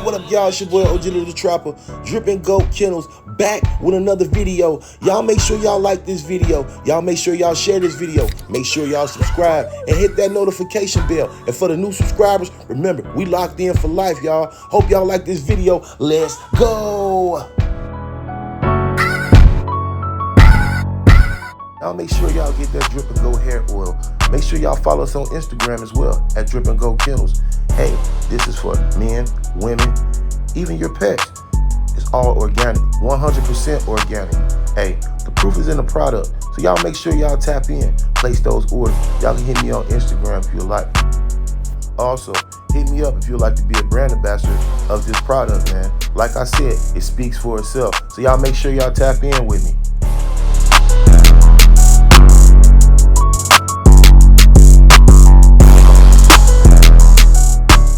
What up, y'all? It's your boy OG Little Trapper, Drippin' Goat Kennels, back with another video. Y'all make sure y'all like this video. Y'all make sure y'all share this video. Make sure y'all subscribe and hit that notification bell. And for the new subscribers, remember, we locked in for life, y'all. Hope y'all like this video. Let's go. Y'all make sure y'all get that Drip and Go hair oil. Make sure y'all follow us on Instagram as well at Drip and Go Kennels. Hey, this is for men, women, even your pets. It's all organic, 100% organic. Hey, the proof is in the product. So y'all make sure y'all tap in, place those orders. Y'all can hit me on Instagram if you like. Also, hit me up if you'd like to be a brand ambassador of this product, man. Like I said, it speaks for itself. So y'all make sure y'all tap in with me.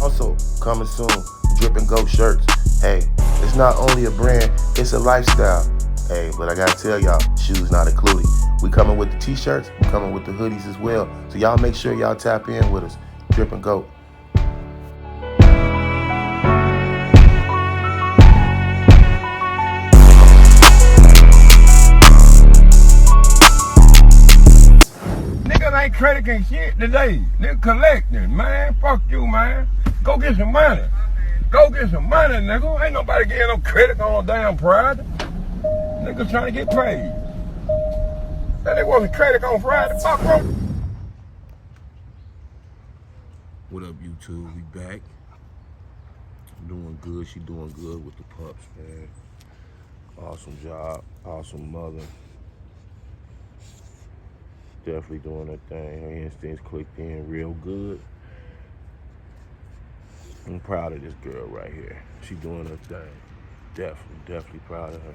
Also, coming soon, Drip and Go shirts. Hey, it's not only a brand, it's a lifestyle. Hey, but I gotta tell y'all, shoes not included. We coming with the t-shirts, we coming with the hoodies as well. So y'all make sure y'all tap in with us. Drip and Go. Niggas ain't critiquing shit today. Nigga collecting, man. Fuck you, man. Go get some money. Go get some money, nigga. Ain't nobody getting no credit on no damn Friday. Niggas trying to get paid. That nigga wasn't credit on Friday. Fuck, bro. What up, YouTube? We back. Doing good. She doing good with the pups, man. Awesome job. Awesome mother. Definitely doing her thing. Her instincts clicked in real good. I'm proud of this girl right here. She doing her thing. Definitely proud of her.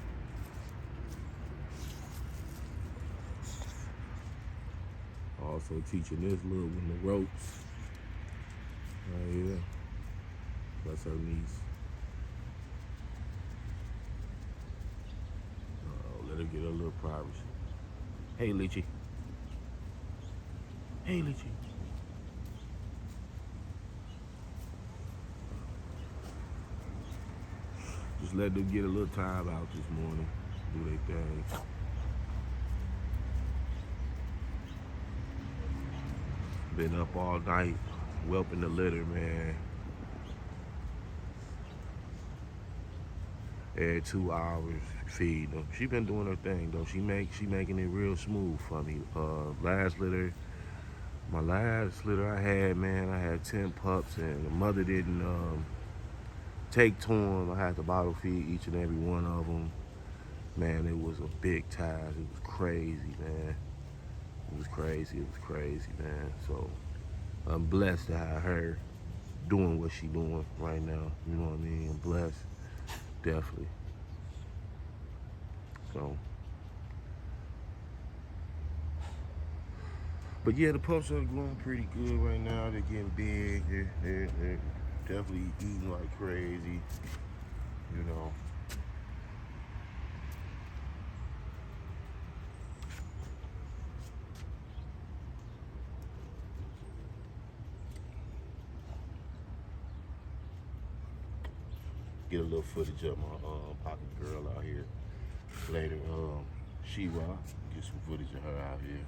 Also teaching this little one the ropes. Right here. That's her niece. Let her get a little privacy. Hey, Lychee. Hey, Lychee. Just let them get a little time out this morning, do their thing. Been up all night, whelping the litter, man. Every 2 hours, feed them. She been doing her thing though. She making it real smooth for me. My last litter I had, man, I had 10 pups and the mother didn't take to them. I had to bottle feed each and every one of them. Man, it was a big task. It was crazy, man. It was crazy, man. So I'm blessed to have her doing what she doing right now. You know what I mean? I'm blessed, definitely. So, but yeah, the pups are growing pretty good right now. They're getting big. They're definitely eating like crazy, you know. Get a little footage of my pocket girl out here later. She-Ra, get some footage of her out here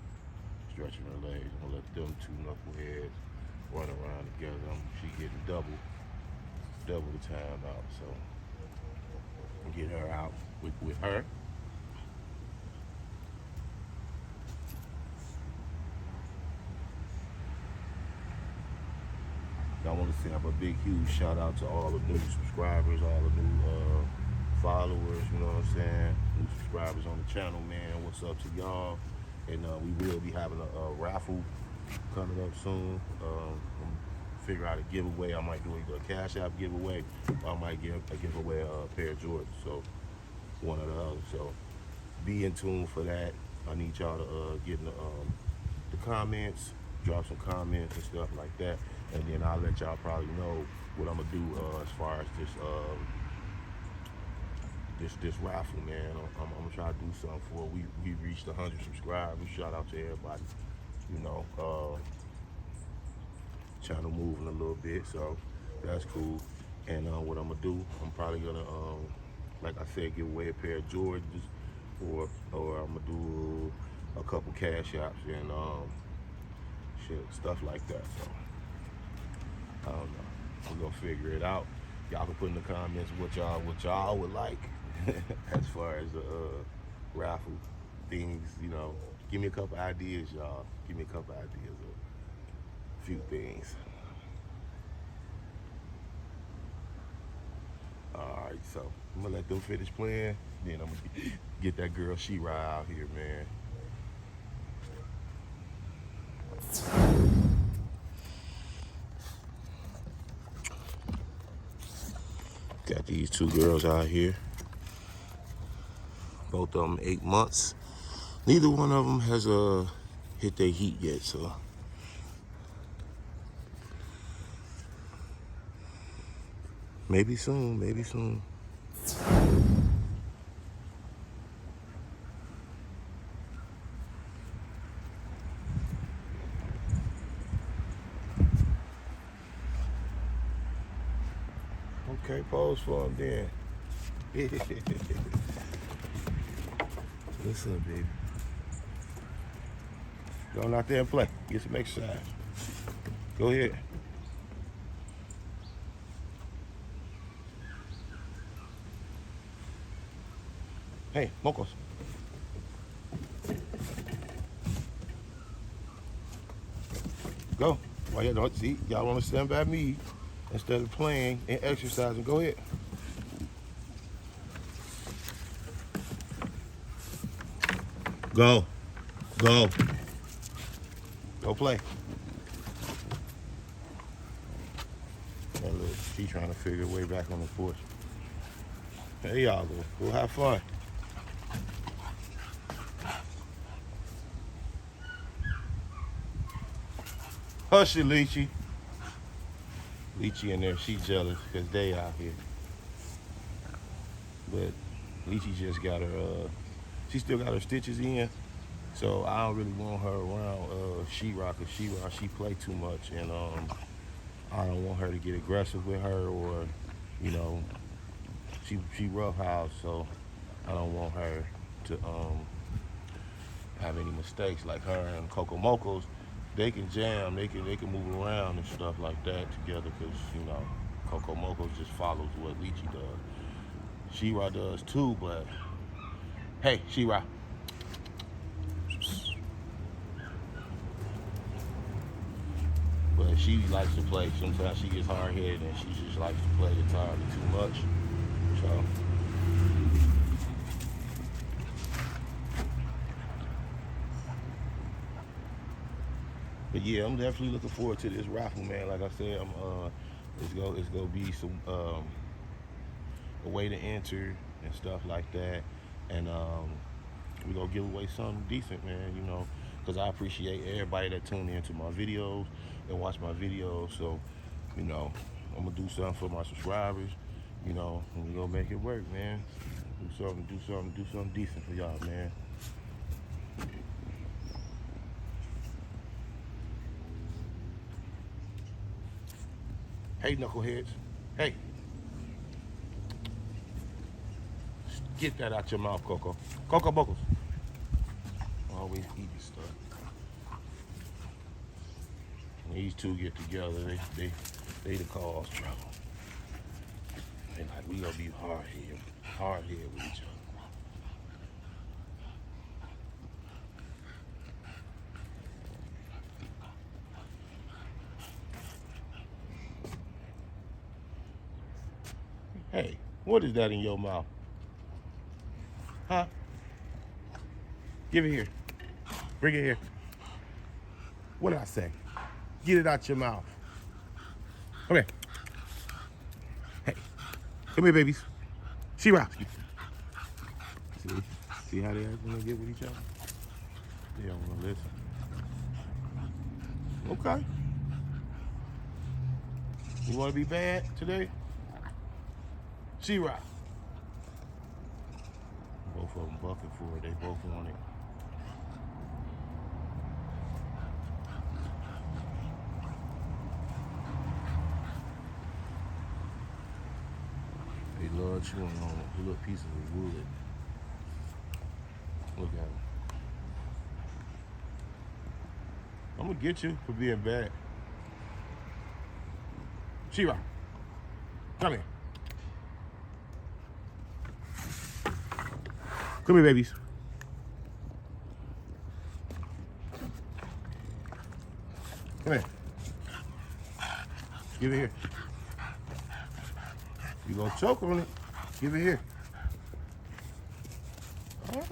stretching her legs. I'm gonna let them two knuckleheads run around together. She getting double the time out, so get her out with her. I want to send up a big, huge shout out to all the new subscribers, all the new followers, you know what I'm saying? New subscribers on the channel, man. What's up to y'all? And we will be having a raffle coming up soon. Figure out a giveaway. I might do either a Cash App giveaway or I might give away a pair of Jordans. So one or the other. So be in tune for that. I need y'all to get in the comments, drop some comments and stuff like that. And then I'll let y'all probably know what I'm gonna do as far as this raffle, man. I'm gonna try to do something for it. We reached 100 subscribers. Shout out to everybody. You know, channel moving a little bit, so that's cool. And what I'm gonna do, I'm probably gonna, like I said, give away a pair of Jordans, or I'm gonna do a couple cash apps and shit, stuff like that. So I don't know. We're gonna figure it out. Y'all can put in the comments what y'all would like as far as the raffle things. You know, give me a couple ideas, y'all. Give me a couple ideas of a few things. All right, so I'm gonna let them finish playing. Then I'm gonna get that girl She-Ra out here, man. Got these two girls out here. Both of them 8 months. Neither one of them has hit their heat yet, so. Maybe soon, maybe soon. Okay, pose for him then. What's up, baby? Go on out there and play. Get some exercise. Go ahead. Hey, Mocos. Go. Why you don't see? Y'all want to stand by me instead of playing and exercising? Go ahead. Go. Go. Go play. That little, she trying to figure her way back on the porch. Hey, y'all go. Go have fun. Hush it, Lychee. Lychee in there, she jealous because they out here. But Lychee just got her, she still got her stitches in. So I don't really want her around She-Ra, because She-Ra, she play too much. And I don't want her to get aggressive with her, or, you know, she roughhouse. So I don't want her to have any mistakes. Like her and Coco Mocos, they can jam, they can move around and stuff like that together, because, you know, Coco Mocos just follows what Lychee does. She-Ra does too, but hey, She-Ra. But she likes to play. Sometimes she gets hard-headed and she just likes to play entirely too much. So but yeah, I'm definitely looking forward to this raffle, man. Like I said, it's gonna be some a way to enter and stuff like that, and we're gonna give away something decent, man. You know, because I appreciate everybody that tune into my videos and watch my videos. So, you know, I'm gonna do something for my subscribers. You know, and we're gonna make it work, man. Do something decent for y'all, man. Hey, knuckleheads. Hey. Get that out your mouth, Coco. Coco Mocos. Always eating stuff. When these two get together, they the cause trouble. They like, we gonna be hard here with each other. Hey, what is that in your mouth? Huh? Give it here. Bring it here. What did I say? Get it out your mouth. Come here. Hey, come here, babies. She-Ra. See how they act when they get with each other? They don't want to listen. Okay. You want to be bad today? She-Ra. Both of them bucking for it. They both want it. He loves chewing on little pieces of wood. Look at him. I'm gonna get you for being bad. Shira, come here. Come here, babies. Come here. Give it here. You gonna choke on it? Give it here. All right.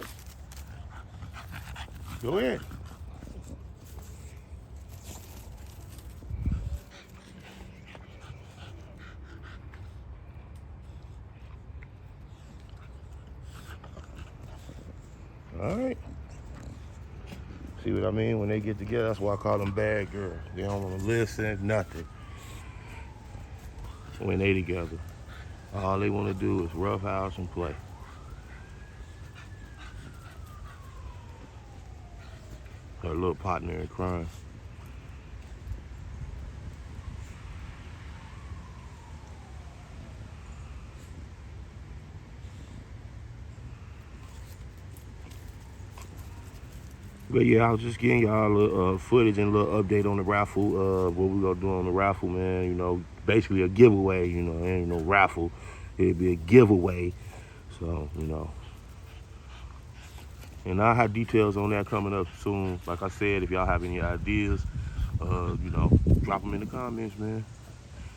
Go ahead. All right. See what I mean? When they get together, that's why I call them bad girls. They don't want to listen, nothing. When they together, all they want to do is roughhouse and play. Her little partner in crime. But yeah, I was just getting y'all a little footage and a little update on the raffle, what we gonna do on the raffle, man. You know, basically a giveaway, you know, ain't no raffle. It'd be a giveaway. So, you know. And I have details on that coming up soon. Like I said, if y'all have any ideas, you know, drop them in the comments, man.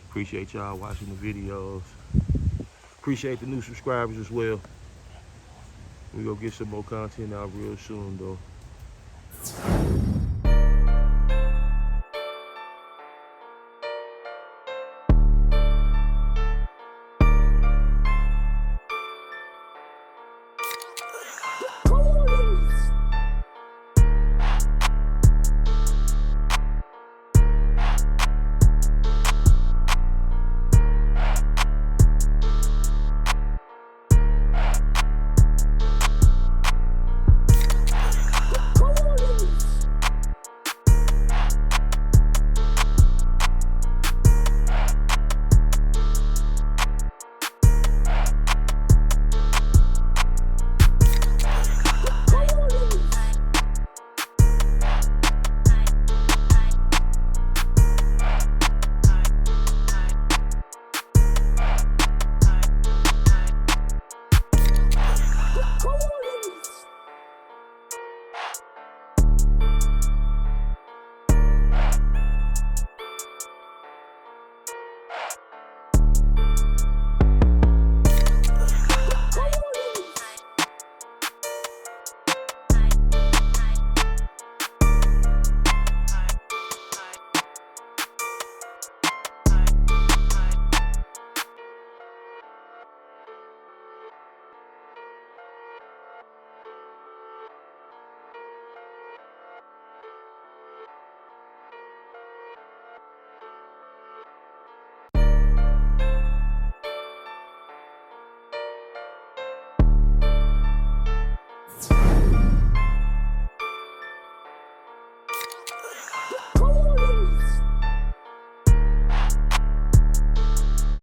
Appreciate y'all watching the videos. Appreciate the new subscribers as well. We gonna get some more content out real soon, though.